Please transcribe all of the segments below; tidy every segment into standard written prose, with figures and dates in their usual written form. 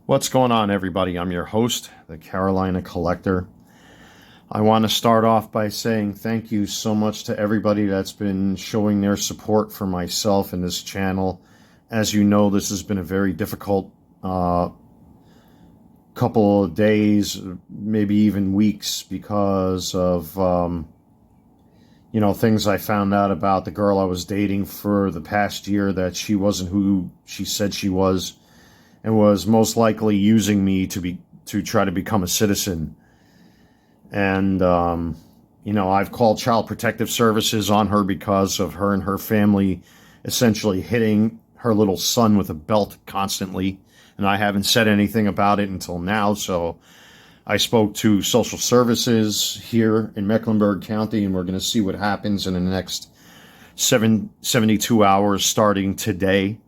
What's going on, everybody? I'm your host, the Carolina Collector. I want to start off by saying thank you so much to everybody that's been showing their support for myself and this channel. As you know, this has been a very difficult couple of days, maybe even weeks, because of things I found out about the girl I was dating for the past year, that she wasn't who she said she was, and was most likely using me to try to become a citizen. And I've called Child Protective Services on her because of her and her family essentially hitting her little son with a belt constantly, and I haven't said anything about it until now. So I spoke to social services here in Mecklenburg County, and we're going to see what happens in the next 72 hours starting today.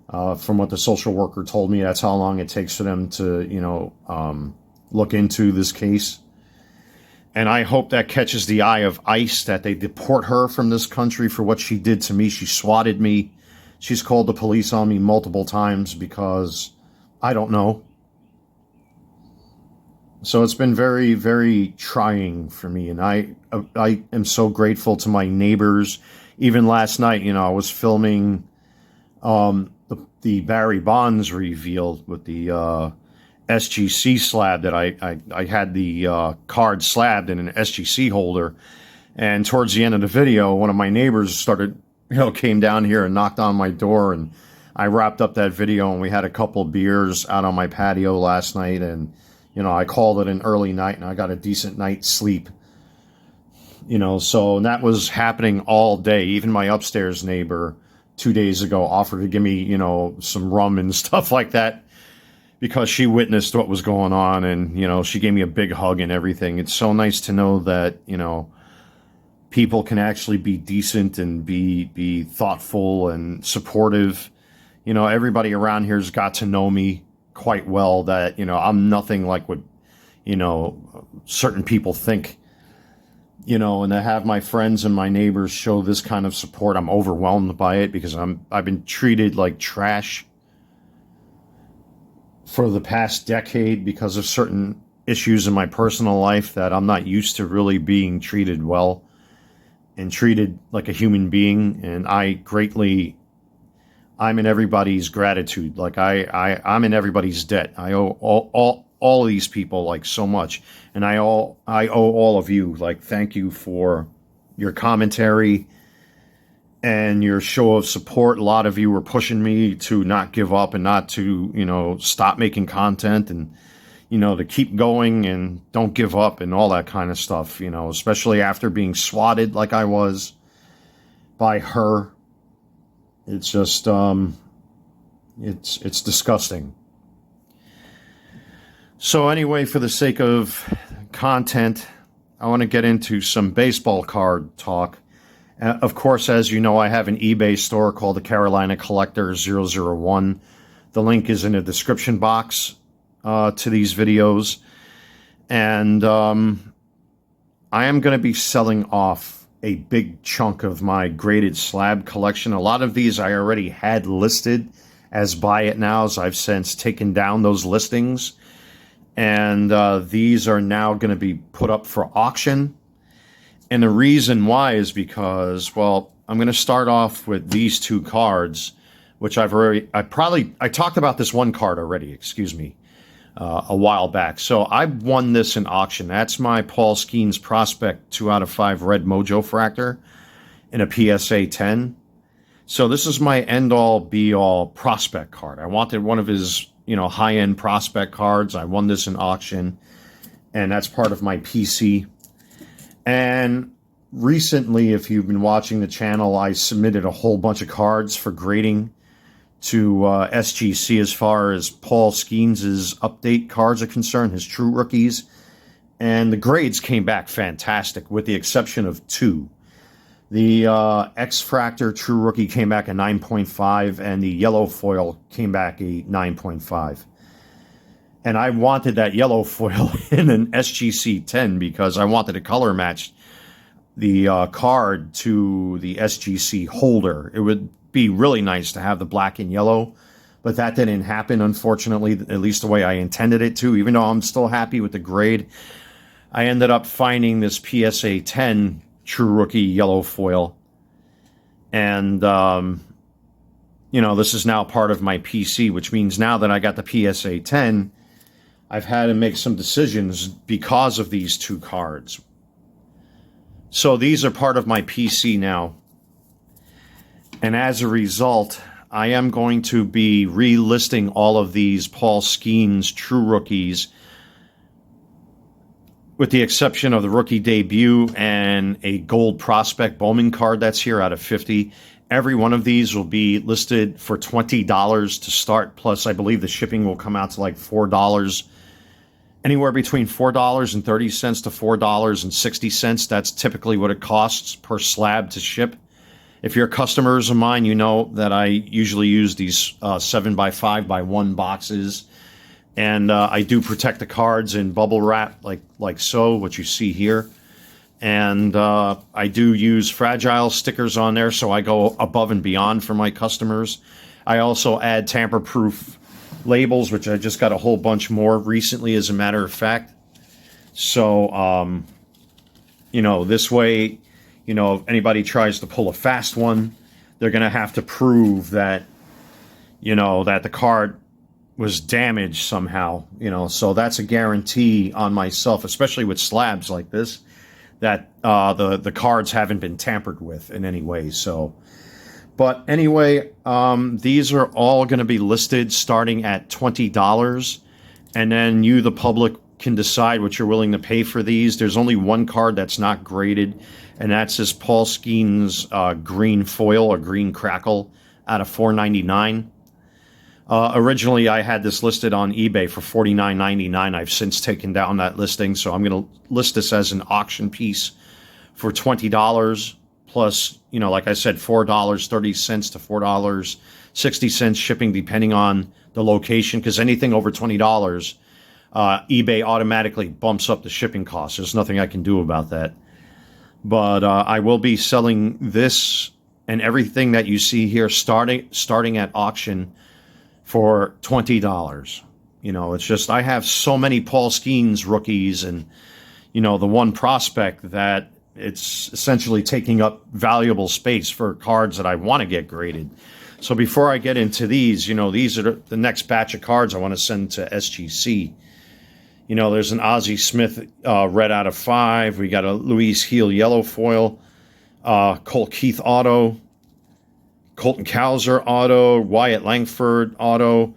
From what the social worker told me, that's how long it takes for them to, look into this case. And I hope that catches the eye of ICE, that they deport her from this country for what she did to me. She swatted me. She's called the police on me multiple times because I don't know. So it's been very, very trying for me. And I am so grateful to my neighbors. Even last night, I was filming the Barry Bonds reveal with the SGC slab that I had the card slabbed in an SGC holder. And towards the end of the video, one of my neighbors came down here and knocked on my door, and I wrapped up that video, and we had a couple beers out on my patio last night, and I called it an early night, and I got a decent night's sleep. So that was happening all day. Even my upstairs neighbor 2 days ago offered to give me, some rum and stuff like that, because she witnessed what was going on, and, she gave me a big hug and everything. It's so nice to know that, people can actually be decent and be thoughtful and supportive. Everybody around here's got to know me quite well, that, I'm nothing like what, certain people think. And to have my friends and my neighbors show this kind of support, I'm overwhelmed by it, because I've been treated like trash for the past decade because of certain issues in my personal life, that I'm not used to really being treated well and treated like a human being. And I'm in everybody's gratitude. Like I'm in everybody's debt. I owe all of these people like so much, and I owe all of you, like, thank you for your commentary and your show of support. A lot of you were pushing me to not give up and not to stop making content, and to keep going and don't give up and all that kind of stuff, especially after being swatted like I was by her. It's just it's disgusting. So anyway, for the sake of content, I want to get into some baseball card talk. Of course, as you know, I have an eBay store called the Carolina Collector 001. The link is in the description box to these videos. And I am going to be selling off a big chunk of my graded slab collection. A lot of these I already had listed as buy it nows. I've since taken down those listings. And these are now going to be put up for auction. And the reason why is because, well, I'm going to start off with these two cards, which I talked about this one card already, a while back. So I won this in auction. That's my Paul Skenes Prospect 2 out of 5 Red Mojo Fractor in a PSA 10. So this is my end-all, be-all prospect card. I wanted one of his high-end prospect cards. I won this in auction, and that's part of my PC. And recently, if you've been watching the channel, I submitted a whole bunch of cards for grading to SGC as far as Paul Skenes' update cards are concerned, his true rookies. And the grades came back fantastic, with the exception of 2. The X-Fractor True Rookie came back a 9.5, and the Yellow Foil came back a 9.5. And I wanted that Yellow Foil in an SGC 10 because I wanted to color match the card to the SGC holder. It would be really nice to have the black and yellow, but that didn't happen, unfortunately, at least the way I intended it to. Even though I'm still happy with the grade, I ended up finding this PSA 10 True Rookie yellow foil. And, this is now part of my PC, which means now that I got the PSA 10, I've had to make some decisions because of these two cards. So these are part of my PC now. And as a result, I am going to be relisting all of these Paul Skenes True Rookies, with the exception of the rookie debut and a gold prospect Bowman card that's here out of 50. Every one of these will be listed for $20 to start, plus I believe the shipping will come out to like $4. Anywhere between $4.30 to $4.60. That's typically what it costs per slab to ship. If you're customers of mine, you know that I usually use these 7x5x1 boxes. And I do protect the cards in bubble wrap like so, what you see here. And I do use fragile stickers on there, so I go above and beyond for my customers. I also add tamper-proof labels, which I just got a whole bunch more recently, as a matter of fact. So, this way, if anybody tries to pull a fast one, they're going to have to prove that, that the card was damaged somehow, so that's a guarantee on myself, especially with slabs like this, that the cards haven't been tampered with in any way. So, but anyway, these are all going to be listed starting at $20, and then you, the public, can decide what you're willing to pay for these. There's only one card that's not graded, and that's this Paul Skenes green foil or green crackle out of $4.99. Originally, I had this listed on eBay for $49.99. I've since taken down that listing, so I'm going to list this as an auction piece for $20, plus, like I said, $4.30 to $4.60 shipping, depending on the location, because anything over $20, eBay automatically bumps up the shipping costs. There's nothing I can do about that. But I will be selling this and everything that you see here starting at auction for $20. It's just, I have so many Paul Skenes rookies and, the one prospect that it's essentially taking up valuable space for cards that I want to get graded. So before I get into these, these are the next batch of cards I want to send to SGC. There's an Ozzie Smith red out of 5. We got a Luis Heel yellow foil, Colt Keith auto, Colton Cowser auto, Wyatt Langford auto,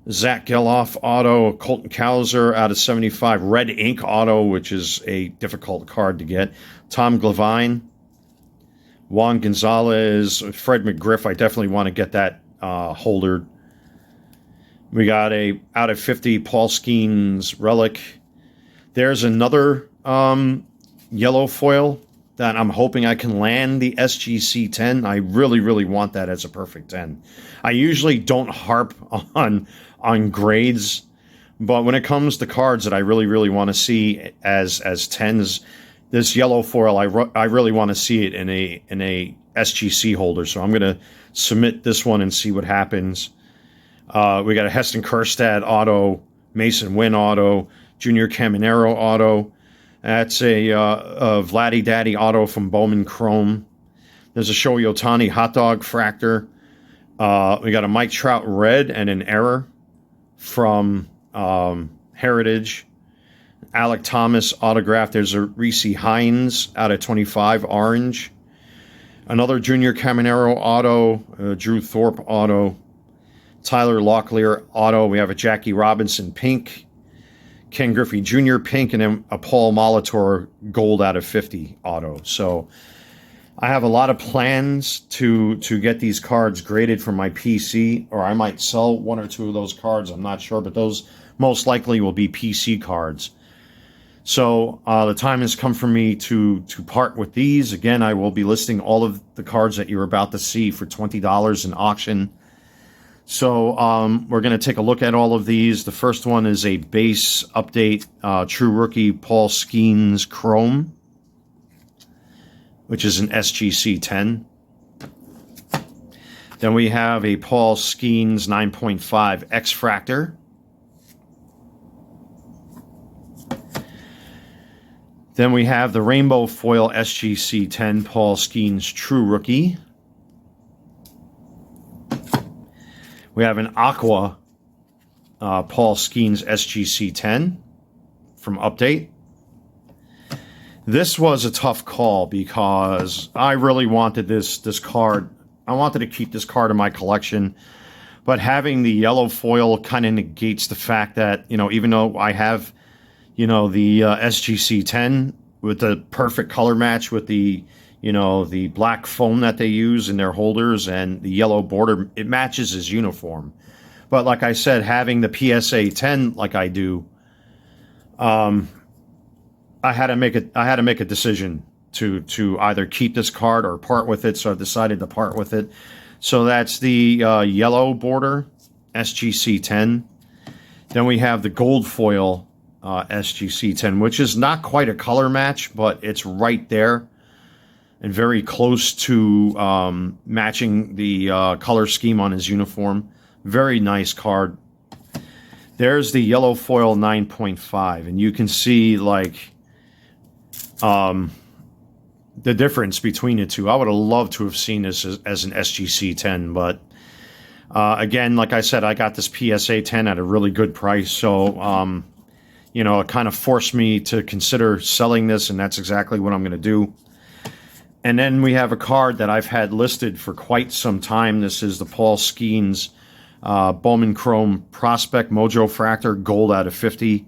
Zach Geloff auto, Colton Cowser out of 75, red ink auto, which is a difficult card to get, Tom Glavine, Juan Gonzalez, Fred McGriff. I definitely want to get that holdered. We got a out of 50 Paul Skenes relic. There's another yellow foil that I'm hoping I can land, the SGC 10. I really, really want that as a perfect 10. I usually don't harp on grades, but when it comes to cards that I really, really want to see as 10s, this yellow foil, I really want to see it in a SGC holder. So I'm going to submit this one and see what happens. We got a Heston Kjerstad auto, Mason Wynn auto, Junior Caminero auto. That's a Vladdy Daddy auto from Bowman Chrome. There's a Shohei Ohtani hot dog fractor. We got a Mike Trout red and an error from Heritage. Alec Thomas autograph. There's a Reese Hines out of 25 orange. Another Junior Caminero auto, Drew Thorpe auto. Tyler Locklear auto. We have a Jackie Robinson pink, Ken Griffey Jr. pink, and then a Paul Molitor gold out of 50 auto. So I have a lot of plans to get these cards graded for my PC, or I might sell one or two of those cards. I'm not sure, but those most likely will be PC cards. So the time has come for me to part with these. Again, I will be listing all of the cards that you're about to see for $20 in auction. So we're going to take a look at all of these. The first one is a base update True Rookie Paul Skenes Chrome, which is an SGC 10. Then we have a Paul Skenes 9.5 X-Fractor. Then we have the Rainbow Foil SGC 10 Paul Skenes True Rookie. We have an Aqua Paul Skenes SGC 10 from Update. This was a tough call because I really wanted this card. I wanted to keep this card in my collection, but having the yellow foil kind of negates the fact that, even though I have, the SGC 10 with the perfect color match with the, the black foam that they use in their holders and the yellow border, it matches his uniform. But like I said, having the PSA 10 like I do, I had to make a decision to either keep this card or part with it. So I've decided to part with it. So that's the yellow border SGC 10. Then we have the gold foil SGC 10, which is not quite a color match, but it's right there and very close to matching the color scheme on his uniform. Very nice card. There's the yellow foil 9.5, and you can see like the difference between the two. I would have loved to have seen this as an SGC 10, but again, like I said, I got this PSA 10 at a really good price, so it kind of forced me to consider selling this, and that's exactly what I'm going to do. And then we have a card that I've had listed for quite some time. This is the Paul Skenes Bowman Chrome Prospect Mojo Fractor Gold out of 50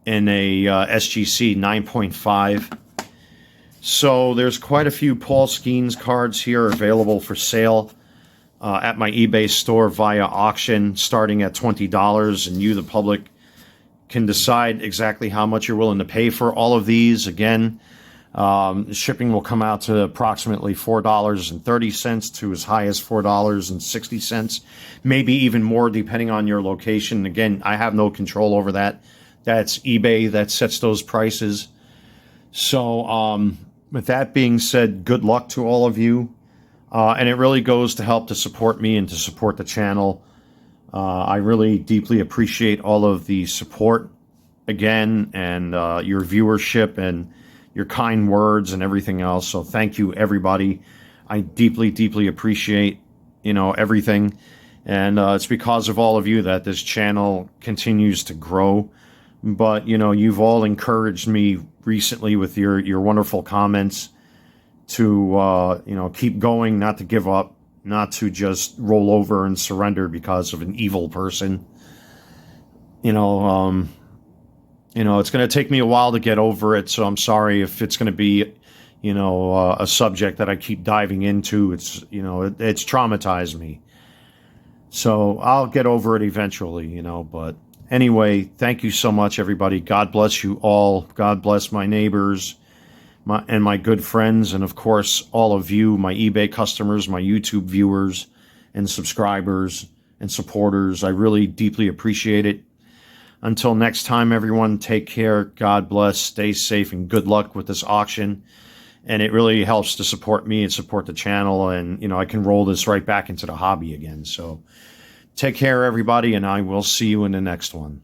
in a SGC 9.5. So there's quite a few Paul Skenes cards here available for sale at my eBay store via auction, starting at $20, and you, the public, can decide exactly how much you're willing to pay for all of these. Again, shipping will come out to approximately $4.30 to as high as $4.60, maybe even more depending on your location. Again, I have no control over that. That's eBay that sets those prices. So with that being said, good luck to all of you. And it really goes to help to support me and to support the channel. I really deeply appreciate all of the support again, and your viewership and your kind words and everything else. So thank you, everybody. I deeply, deeply appreciate, everything. And it's because of all of you that this channel continues to grow. But, you've all encouraged me recently with your wonderful comments to, keep going, not to give up, not to just roll over and surrender because of an evil person. It's going to take me a while to get over it, so I'm sorry if it's going to be, a subject that I keep diving into. It's, it's traumatized me. So I'll get over it eventually, but anyway, thank you so much, everybody. God bless you all. God bless my neighbors and my good friends, and of course, all of you, my eBay customers, my YouTube viewers and subscribers and supporters. I really deeply appreciate it. Until next time, everyone, take care. God bless. Stay safe, and good luck with this auction. And it really helps to support me and support the channel. And, I can roll this right back into the hobby again. So take care, everybody, and I will see you in the next one.